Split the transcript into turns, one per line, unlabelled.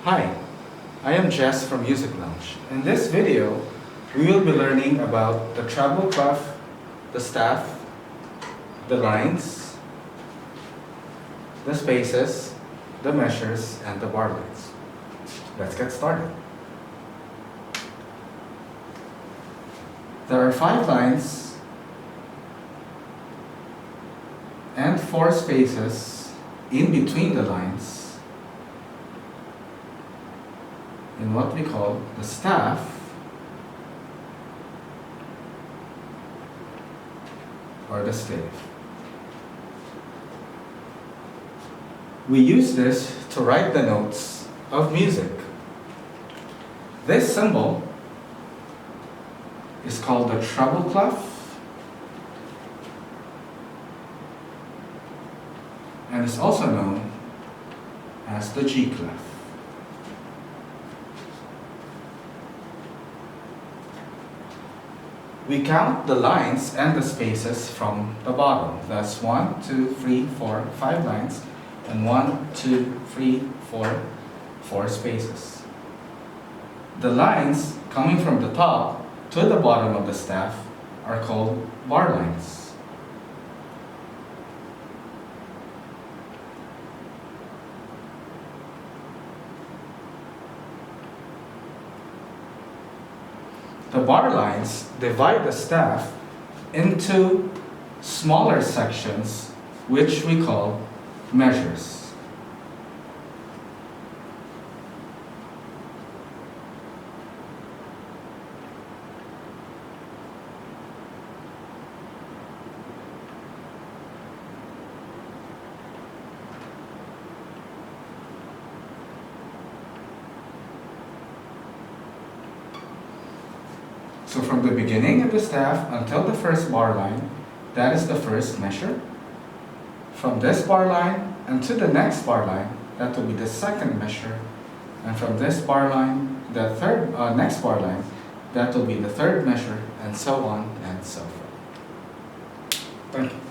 Hi, I am Jess from Music Lounge. In this video, we will be learning about the treble clef, the staff, the lines, the spaces, the measures, and the bar lines. Let's get started. There are 5 lines and 4 spaces in between the lines in what we call the staff or the stave. We use this to write the notes of music. This symbol is called the treble clef and is also known as the G clef. We count the lines and the spaces from the bottom. That's 1, 2, 3, 4, 5 lines, and 1, 2, 3, 4, 4 spaces. The lines coming from the top to the bottom of the staff are called bar lines. The bar lines divide the staff into smaller sections, which we call measures. So from the beginning of the staff until the first bar line, that is the first measure. From this bar line and to the next bar line, that will be the second measure. And from this bar line, the next bar line, that will be the third measure, and so on and so forth. Thank you.